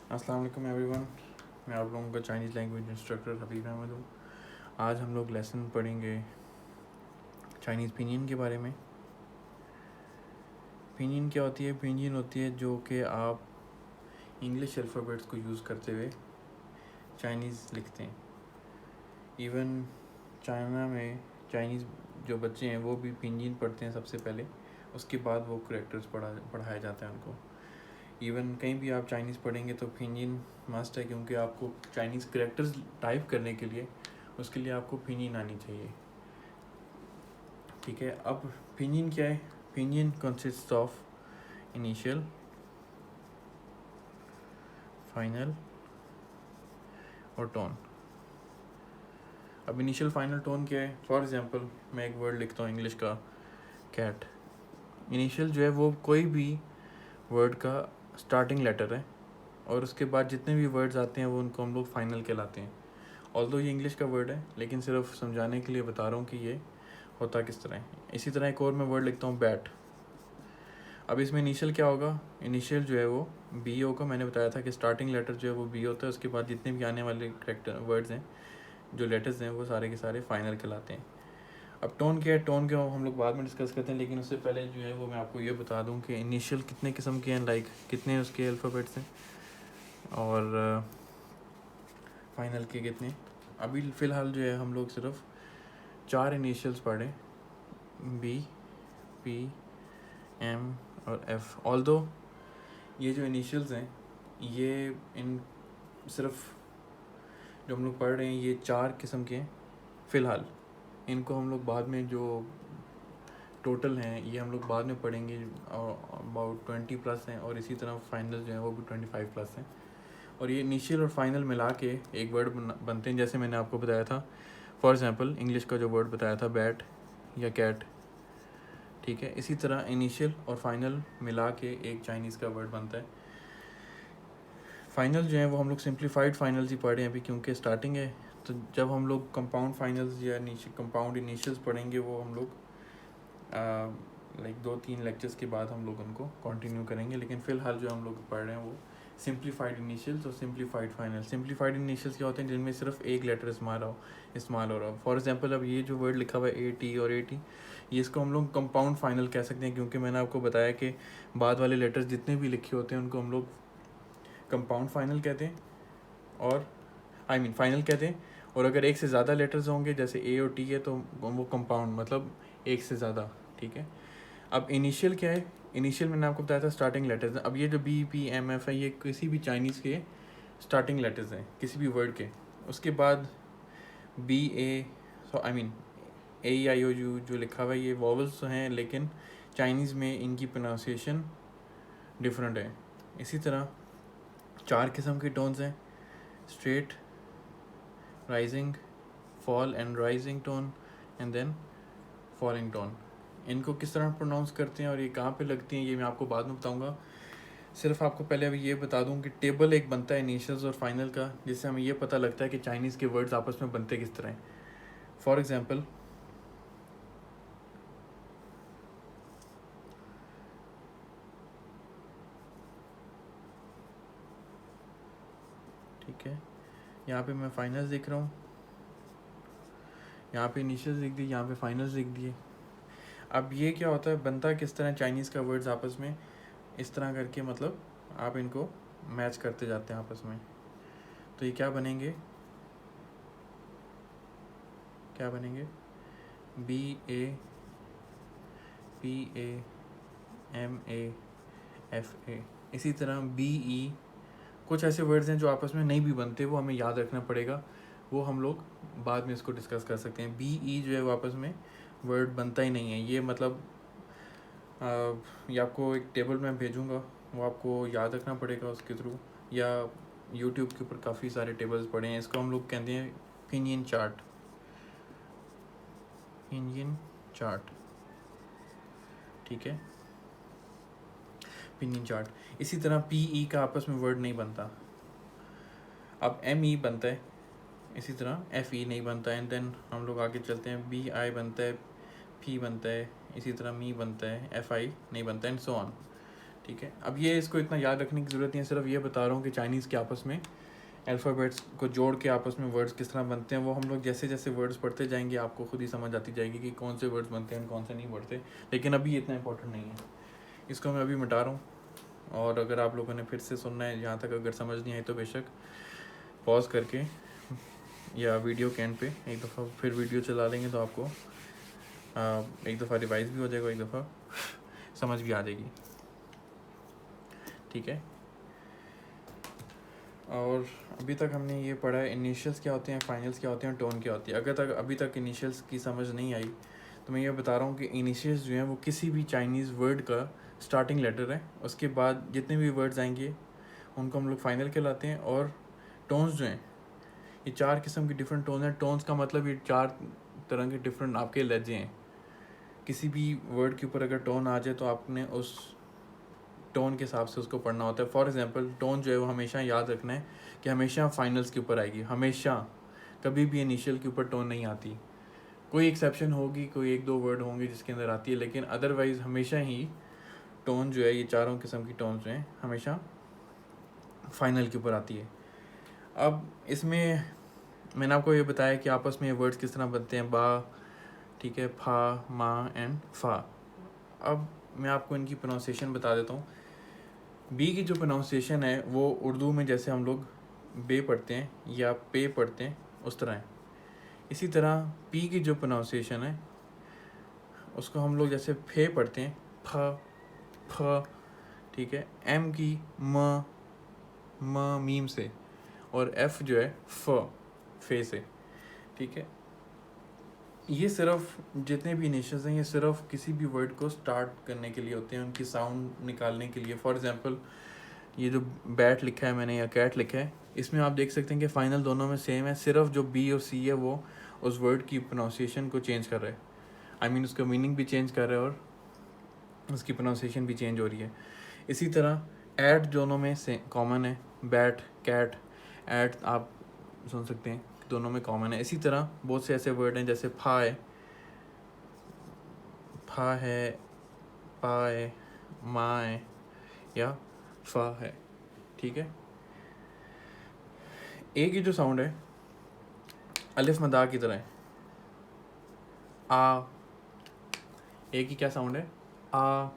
अस्सलाम वालेकुम एवरीवन। मैं आप लोगों का चाइनीज़ लैंग्वेज इंस्ट्रक्टर हबीब अहमद हूँ। आज हम लोग लेसन पढ़ेंगे चाइनीज़ पिनियन के बारे में। पिनियन क्या होती है? पिनियन होती है जो कि आप इंग्लिश अल्फ़ाबेट्स को यूज़ करते हुए चाइनीज़ लिखते हैं। इवन चाइना में चाइनीज़ जो बच्चे हैं वो भी पिनियन पढ़ते हैं सबसे पहले, उसके बाद वो करैक्टर्स पढ़ाया जाता है उनको। इवन कहीं भी आप चाइनीज़ पढ़ेंगे तो पिनियन मस्ट है, क्योंकि आपको चाइनीज़ करैक्टर्स टाइप करने के लिए उसके लिए आपको पिनियन आनी चाहिए। ठीक है, अब पिनियन क्या है? Pinion consist of initial, final और टोन। अब इनिशियल फाइनल टोन क्या है? फॉर एग्जांपल मैं एक वर्ड लिखता हूँ इंग्लिश का, कैट। इनिशियल जो है वो कोई भी वर्ड का स्टार्टिंग लेटर है, और उसके बाद जितने भी वर्ड्स आते हैं वो उनको हम लोग फाइनल कहलाते हैं। ऑल्दो ये इंग्लिश का वर्ड है, लेकिन सिर्फ समझाने के लिए बता रहा हूँ कि ये होता किस तरह है। इसी तरह एक और मैं वर्ड लिखता हूँ, बैट। अब इसमें इनिशियल क्या होगा? इनिशियल जो है वो बी होगा। मैंने बताया था कि स्टार्टिंग लेटर जो है वो बी होता है, उसके बाद जितने भी आने वाले करेक्टर वर्ड्स हैं, जो लेटर्स हैं, वो सारे के सारे फाइनल कहलाते हैं। अब टोन क्या है? टोन क्या हम लोग बाद में डिस्कस करते हैं, लेकिन उससे पहले जो है वो मैं आपको ये बता दूं कि इनिशियल कितने किस्म के हैं, लाइक कितने उसके अल्फ़ाबेट्स हैं, और फाइनल के कितने। अभी फ़िलहाल जो है हम लोग सिर्फ 4 इनिशियल्स पढ़े, बी, पी, एम और एफ़। ऑल्दो ये जो इनिशियल्स हैं, ये इन सिर्फ जो हम लोग पढ़ रहे हैं ये 4 किस्म के हैं फ़िलहाल। इनको हम लोग बाद में जो टोटल हैं ये हम लोग बाद में पढ़ेंगे, और अबाउट 20 प्लस हैं, और इसी तरह फाइनल जो है वो भी 25 प्लस हैं। और ये इनिशियल और फाइनल मिला के एक वर्ड बनते हैं, जैसे मैंने आपको बताया था। फॉर एग्जांपल इंग्लिश का जो वर्ड बताया था, बैट या कैट। ठीक है, इसी तरह इनिशियल और फाइनल मिला के एक चाइनीज़ का वर्ड बनता है। फाइनल जो है वो हम लोग सिंप्लीफाइड फाइनल्स ही पढ़े हैं अभी, क्योंकि स्टार्टिंग है। तो जब हम लोग कंपाउंड फाइनल्स या कंपाउंड इनिशियल्स पढ़ेंगे, वो हम लोग लाइक 2-3 लेक्चर्स के बाद हम लोग उनको कंटिन्यू करेंगे। लेकिन फ़िलहाल जो हम लोग पढ़ रहे हैं वो सिंप्लीफाइड इनिशियल्स और सिंप्लीफाइड फाइनल। सिंप्लीफाइड इनिशियल्स क्या होते हैं? जिनमें सिर्फ एक लेटर इस्तेमाल हो रहा हो। फॉर एग्जांपल अब ये जो वर्ड लिखा हुआ है A-T और A-T, ये इसको हम लोग कंपाउंड फाइनल कह सकते हैं, क्योंकि मैंने आपको बताया कि बाद वाले लेटर्स जितने भी लिखे होते हैं उनको हम लोग कंपाउंड फाइनल कहते हैं, और फाइनल कहते हैं। और अगर एक से ज़्यादा लेटर्स होंगे, जैसे A और T है, तो वो कंपाउंड, मतलब एक से ज़्यादा। ठीक है, अब इनिशियल क्या है? इनिशियल मैंने आपको बताया था स्टार्टिंग लेटर्स हैं। अब ये जो B-P-M-F है, ये किसी भी चाइनीज़ के स्टार्टिंग लेटर्स हैं, किसी भी वर्ड के। उसके बाद A-E-I-O-U जो लिखा हुआ है, ये वॉवल्स हैं, लेकिन चाइनीज़ में इनकी प्रोनाउंसिएशन डिफरेंट है। इसी तरह 4 किस्म के टोन्स हैं, straight, rising, fall and rising tone, and then falling tone. इनको किस तरह प्रोनाउंस करते हैं और ये कहाँ पे लगती हैं, ये मैं आपको बाद में बताऊंगा। सिर्फ आपको पहले अभी ये बता दूं कि टेबल एक बनता है इनिशियल्स और फाइनल का, जिससे हमें ये पता लगता है कि चाइनीज़ के वर्ड्स आपस में बनते किस तरह हैं। फॉर एग्जांपल ठीक है, यहाँ पे मैं फाइनल्स लिख रहा हूँ, यहाँ पे इनिशियल्स लिख दिए, यहाँ पे फाइनल्स लिख दिए। अब ये क्या होता है, बनता किस तरह चाइनीज़ का वर्ड्स आपस में, इस तरह करके, मतलब आप इनको मैच करते जाते हैं आपस में। तो ये क्या बनेंगे? B-A-P-A-M-A-F-A। इसी तरह B-E, कुछ ऐसे वर्ड्स हैं जो आपस में नहीं भी बनते, वो हमें याद रखना पड़ेगा, वो हम लोग बाद में इसको डिस्कस कर सकते हैं। B-E जो है वो आपस में वर्ड बनता ही नहीं है। ये मतलब ये आपको एक टेबल में भेजूँगा, वो आपको याद रखना पड़ेगा उसके थ्रू, या यूट्यूब के ऊपर काफ़ी सारे टेबल्स पड़े हैं। इसको हम लोग कहते हैं पिनियन चार्ट। ठीक है, पिनियन चार्ट। इसी तरह PE का आपस में वर्ड नहीं बनता। अब ME बनता है, इसी तरह FE नहीं बनता है। एंड देन हम लोग आगे चलते हैं, BI बनता है, P बनता है, इसी तरह मी बनता है, FI नहीं बनता, एंड सो ऑन। ठीक है। अब ये इसको इतना याद रखने की ज़रूरत नहीं है, सिर्फ ये बता रहा हूँ कि चाइनीज़ के आपस में अल्फ़ाबेट्स को जोड़ के आपस में वर्ड्स किस तरह बनते हैं। वो हम लोग जैसे जैसे वर्ड्स पढ़ते जाएंगे आपको खुद ही समझ आती जाएगी कि कौन से वर्ड्स बनते हैं कौन से नहीं बनते, लेकिन अभी ये इतना इंपॉर्टेंट नहीं है, इसको मैं अभी मिटा रहा हूँ। और अगर आप लोगों ने फिर से सुनना है यहाँ तक, अगर समझ नहीं आई तो बेशक पॉज करके या वीडियो के एंड पे एक दफ़ा फिर वीडियो चला लेंगे तो आपको एक दफ़ा रिवाइज भी हो जाएगा, एक दफ़ा समझ भी आ जाएगी, ठीक है। और अभी तक हमने ये पढ़ा है इनिशियल्स क्या होते हैं, फाइनल्स क्या होते हैं, टोन क्या होती है। अगर अभी तक इनिशियल्स की समझ नहीं आई तो मैं ये बता रहा हूँ कि इनिशियल्स जो हैं वो किसी भी चाइनीज़ वर्ड का स्टार्टिंग लेटर है, उसके बाद जितने भी वर्ड्स आएंगे उनको हम लोग फाइनल कहलाते हैं। और टोन्स जो हैं ये 4 किस्म की डिफरेंट टोन हैं। टोन्स का मतलब ये 4 तरह के डिफरेंट आपके लहजे हैं। किसी भी वर्ड के ऊपर अगर टोन आ जाए तो आपने उस टोन के हिसाब से उसको पढ़ना होता है। फॉर एग्जांपल टोन जो है वो हमेशा याद रखना है कि हमेशा फाइनल्स के ऊपर आएगी, हमेशा, कभी भी इनिशियल के ऊपर टोन नहीं आती। कोई एक्सेप्शन होगी, कोई एक दो वर्ड होंगे जिसके अंदर आती है, लेकिन अदरवाइज़ हमेशा ही टोन जो है ये चारों किस्म की टोन जो हैं हमेशा फाइनल के ऊपर आती है। अब इसमें मैंने आपको ये बताया कि आपस में ये वर्ड्स किस तरह बनते हैं, बा, ठीक है, फा, मा एंड फा। अब मैं आपको इनकी प्रोनाउंसिएशन बता देता हूँ। बी की जो प्रोनाउंसिएशन है वो उर्दू में जैसे हम लोग बे पढ़ते हैं या पे पढ़ते हैं उस तरह है। इसी तरह पी की जो प्रोनाउंसिएशन है उसको हम लोग जैसे फे पढ़ते हैं, फ फ, ठीक है। एम की म मीम से, और एफ जो है फे से, ठीक है। ये सिर्फ जितने भी इनिशियल्स हैं ये सिर्फ किसी भी वर्ड को स्टार्ट करने के लिए होते हैं, उनकी साउंड निकालने के लिए। फॉर एग्जांपल ये जो बैट लिखा है मैंने या कैट लिखा है, इसमें आप देख सकते हैं कि फाइनल दोनों में सेम है, सिर्फ जो बी और सी है वो उस वर्ड की प्रोनाउंसिएशन को चेंज कर रहे हैं। आई मीन उसका मीनिंग भी चेंज कर रहे हैं और उसकी प्रोनाउंसिएशन भी चेंज हो रही है। इसी तरह एट दोनों में से कॉमन है, बैट, कैट, एट आप सुन सकते हैं दोनों में कॉमन है। इसी तरह बहुत से ऐसे वर्ड हैं जैसे फा है, पा है, माँ है या फा है, ठीक है। ए की जो साउंड है अलिफ मदा की तरह है, आ। ए की क्या साउंड है, आ।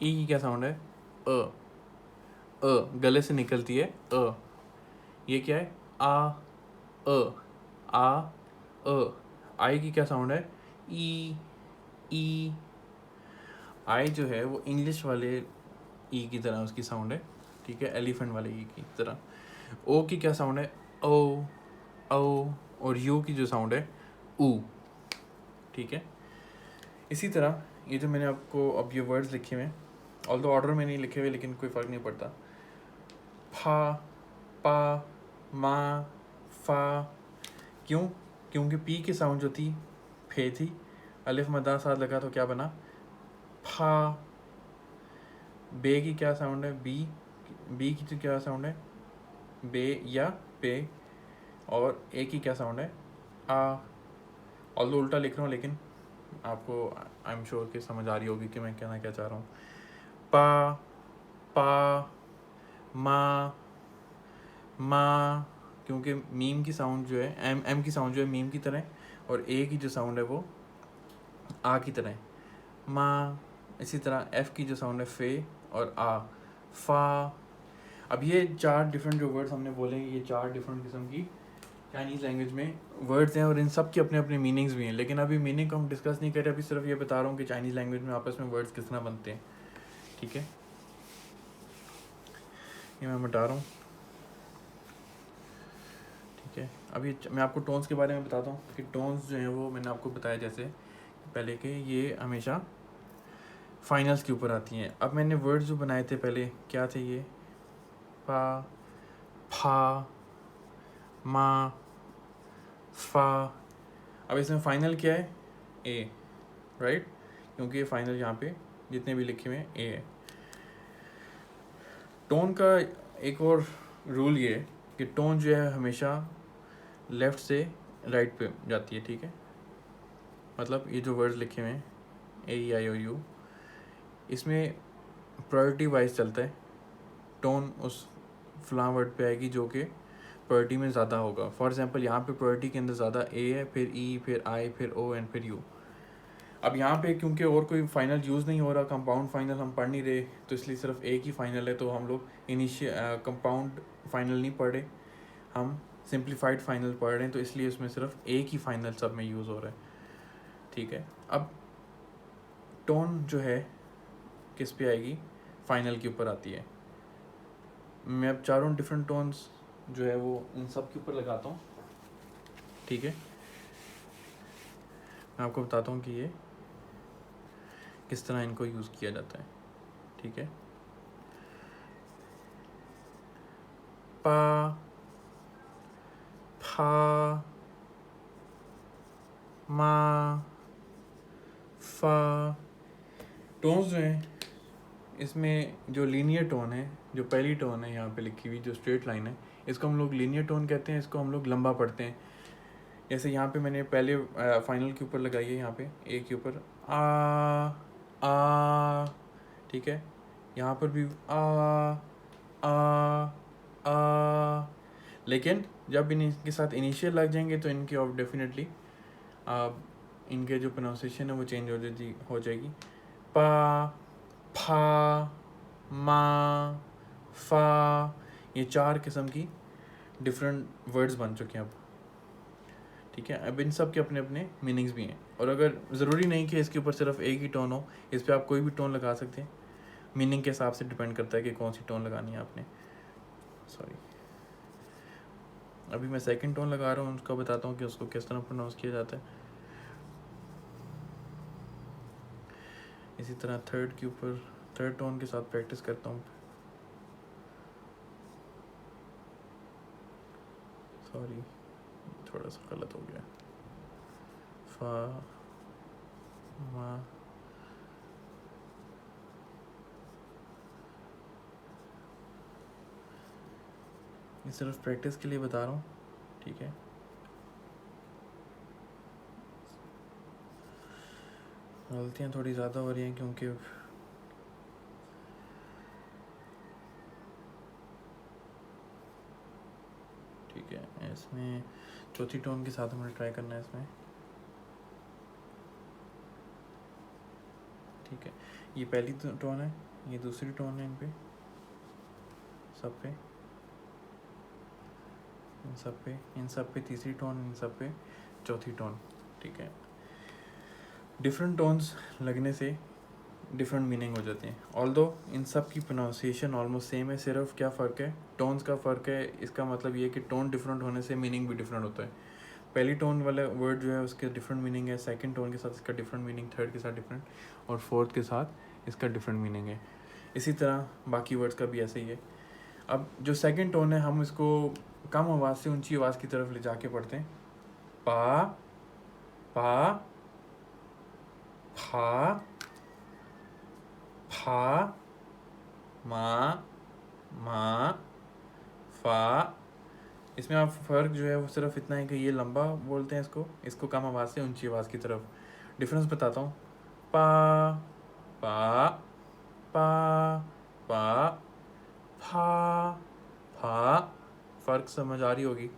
ई की क्या साउंड है, अ। गले से निकलती है अ। ये क्या है, आ अ, आ अ। आई की क्या साउंड है, ई। आई जो है वो इंग्लिश वाले ई की तरह उसकी साउंड है, ठीक है, एलिफेंट वाले ई की तरह। ओ की क्या साउंड है, ओ। और यू की जो साउंड है ऊ, ठीक है। इसी तरह ये जो मैंने आपको अब ये वर्ड्स लिखे हुए हैं, ऑल दो ऑर्डर में नहीं लिखे हुए लेकिन कोई फ़र्क नहीं पड़ता। फा, पा, मा, फा। क्यों? क्योंकि पी की साउंड जो थी फे थी, अलिफ मदा साथ लगा तो क्या बना, फा। बे की क्या साउंड है, बी की तो क्या साउंड है, बे या पे। और ए की क्या साउंड है, आ। ऑल्दो उल्टा लिख रहा हूँ लेकिन आपको आई एम श्योर कि समझ आ रही होगी कि मैं कहना क्या चाह रहा हूँ। पा, मा, क्योंकि मीम की साउंड जो है एम की साउंड जो है मीम की तरह है, और ए की जो साउंड है वो आ की तरह है, मा। इसी तरह एफ की जो साउंड है फे और आ, फा। अब ये 4 डिफरेंट जो वर्ड्स हमने बोले ये 4 डिफरेंट किस्म की चाइनीज़ लैंग्वेज में वर्ड्स हैं और इन सब के अपने अपने मीनिंग्स भी हैं, लेकिन अभी मीनिंग को हम डिस्कस नहीं कर रहे, अभी सिर्फ ये बता रहा हूँ कि चाइनीज़ लैंग्वेज में आपस में वर्ड्स किस तरह बनते हैं, ठीक है। ये मैं बता रहा हूँ, ठीक है। अभी मैं आपको टोन्स के बारे में बताता हूँ कि टोन्स जो हैं वो मैंने आपको बताया जैसे पहले के ये हमेशा फाइनल्स के ऊपर आती हैं। अब मैंने वर्ड्स जो बनाए थे पहले क्या थे, ये पा, फा, मा, फा। अब इसमें फाइनल क्या है, ए, राइट, क्योंकि ये फाइनल यहाँ पे जितने भी लिखे हुए हैं ए है। टोन का एक और रूल ये है कि टोन जो है हमेशा लेफ़्ट से राइट पे जाती है, ठीक है। मतलब ये जो वर्ड्स लिखे हुए हैं ए, ई, आई और यू, इसमें प्रायोरिटी वाइज चलता है, टोन उस फलां वर्ड पे आएगी जो कि प्रायोरिटी में ज़्यादा होगा। फॉर एग्जांपल यहाँ पे प्रायोरिटी के अंदर ज़्यादा ए है, फिर ई, फिर आई, फिर ओ एंड फिर यू। अब यहाँ पे क्योंकि और कोई फाइनल यूज़ नहीं हो रहा, कंपाउंड फाइनल हम पढ़ नहीं रहे, तो इसलिए सिर्फ एक ही फाइनल है, तो हम लोग इनिशियल कंपाउंड फाइनल नहीं पढ़े, हम सिंप्लीफाइड फाइनल पढ़ रहे हैं, तो इसलिए उसमें सिर्फ एक ही फाइनल सब में यूज़ हो रहा है। ठीक है, अब टोन जो है किस पे आएगी, फाइनल के ऊपर आती है। मैं अब चारों डिफरेंट टोन्स जो है वो इन सब के ऊपर लगाता हूँ। ठीक है, मैं आपको बताता हूँ कि ये किस तरह इनको यूज़ किया जाता है। ठीक है, पा, फा, मा, फा, टोन्स जो हैं इसमें जो लीनियर टोन है, जो पहली टोन है यहाँ पे लिखी हुई जो स्ट्रेट लाइन है, इसको हम लोग लीनियर टोन कहते हैं, इसको हम लोग लंबा पढ़ते हैं। जैसे यहाँ पे मैंने पहले फाइनल के ऊपर लगाई है, यहाँ पे ए के ऊपर आ, ठीक है, यहाँ पर भी आ, लेकिन जब इनके साथ इनिशियल लग जाएंगे तो इनके ऑफ डेफिनेटली इनके जो प्रोनाउंसिएशन है वो चेंज हो जाएगी। पा, फा, मा, फा, ये चार किस्म की डिफरेंट वर्ड्स बन चुके हैं अब। ठीक है, अब इन सब के अपने अपने मीनिंग्स भी हैं, और अगर ज़रूरी नहीं कि इसके ऊपर सिर्फ एक ही टोन हो, इस पर आप कोई भी टोन लगा सकते हैं, मीनिंग के हिसाब से डिपेंड करता है कि कौन सी टोन लगानी है आपने। सॉरी, अभी मैं सेकंड टोन लगा रहा हूँ, उसका बताता हूँ कि उसको किस तरह प्रोनाउंस किया जाता है। इसी तरह थर्ड के ऊपर थर्ड टोन के साथ प्रैक्टिस करता हूँ। सॉरी, थोड़ा सा गलत हो गया। फा, मा, ये सिर्फ प्रैक्टिस के लिए बता रहा हूँ। ठीक है, गलतियाँ थोड़ी ज़्यादा हो रही हैं क्योंकि ठीक है, इसमें चौथी टोन के साथ हमें ट्राई करना है इसमें। ठीक है, ये पहली टोन है, ये दूसरी टोन है, इन पे सब पे, इन सब पे तीसरी टोन, इन सब पे चौथी टोन। ठीक है, डिफरेंट टोन्स लगने से डिफरेंट मीनिंग हो जाते हैं। ऑल्दो इन सब की प्रोनाउंसिएशन ऑलमोस्ट सेम है, सिर्फ क्या फ़र्क है, टोन्स का फ़र्क है। इसका मतलब ये है कि टोन डिफरेंट होने से मीनिंग भी डिफरेंट होता है। पहली टोन वाला वर्ड जो है उसके डिफरेंट मीनिंग है, सेकंड टोन के साथ इसका डिफरेंट मीनिंग, थर्ड के साथ डिफरेंट, और फोर्थ के साथ इसका डिफरेंट मीनिंग है। इसी तरह बाकी वर्ड्स का भी ऐसे ही है। अब जो सेकंड टोन है, हम इसको कम आवाज़ से ऊंची आवाज़ की तरफ ले जाके पढ़ते हैं। पा, पा, फा, फा, मा, मा, फा। इसमें आप फ़र्क जो है वो सिर्फ इतना है कि ये लंबा बोलते हैं इसको कम आवाज़ से ऊंची आवाज़ की तरफ। डिफरेंस बताता हूँ। पा, पा, पा, पा, फा, फा। फ़र्क समझ आ रही होगी।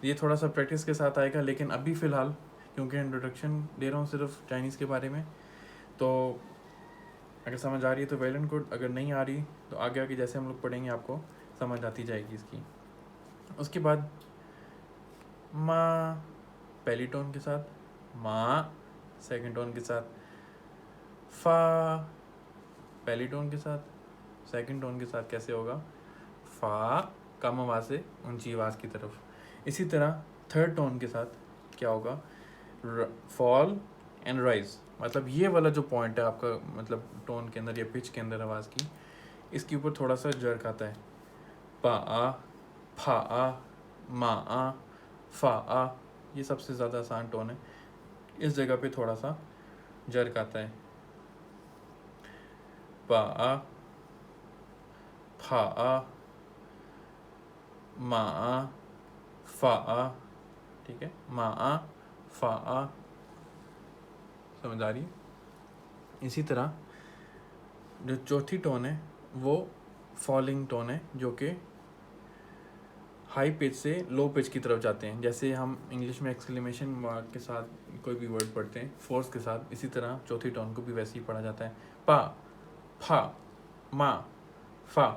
ये थोड़ा सा प्रैक्टिस के साथ आएगा, लेकिन अभी फ़िलहाल क्योंकि इंट्रोडक्शन दे रहा हूँ सिर्फ चाइनीज़ के बारे में, तो अगर समझ आ रही है तो वेल एंड गुड, अगर नहीं आ रही तो आगे आगे जैसे हम लोग पढ़ेंगे आपको समझ आती जाएगी इसकी। उसके बाद माँ पहली टोन के साथ, माँ सेकंड टोन के साथ, फा पहली टोन के साथ, सेकंड टोन के साथ कैसे होगा, फा कम आवाज़ से ऊंची आवाज़ की तरफ। इसी तरह थर्ड टोन के साथ क्या होगा, फॉल एंड राइज। मतलब ये वाला जो पॉइंट है आपका, मतलब टोन के अंदर या पिच के अंदर आवाज़ की, इसके ऊपर थोड़ा सा जर्क आता है। पा आ, फा आ, मा आ, फा आ, ये सबसे ज़्यादा आसान टोन है। इस जगह पे थोड़ा सा जर्क आता है। पा आ, फा आ, मा आ, फा आ। ठीक है, मा आ, फा आ, समझ आ रही है। इसी तरह जो चौथी टोन है वो फॉलिंग टोन है, जो कि हाई पिच से लो पिच की तरफ जाते हैं। जैसे हम इंग्लिश में एक्सक्लेमेशन मार्क के साथ कोई भी वर्ड पढ़ते हैं फोर्स के साथ, इसी तरह चौथी टोन को भी वैसे ही पढ़ा जाता है। पा, फा, मा, फा।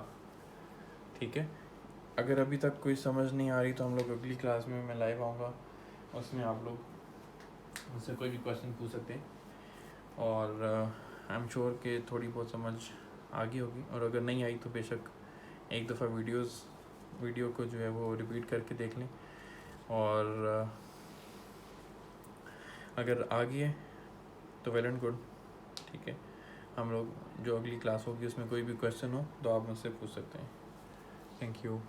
ठीक है, अगर अभी तक कोई समझ नहीं आ रही तो हम लोग अगली क्लास में मैं लाइव आऊँगा, उसमें आप लोग मुझसे कोई भी क्वेश्चन पूछ सकते हैं, और आई एम श्योर कि थोड़ी बहुत समझ आ गई होगी। और अगर नहीं आई तो बेशक एक दफ़ा वीडियो को जो है वो रिपीट करके देख लें, और अगर आ गई है तो वेल एंड गुड। ठीक है, हम लोग जो अगली क्लास होगी उसमें कोई भी क्वेश्चन हो तो आप मुझसे पूछ सकते हैं। Thank you.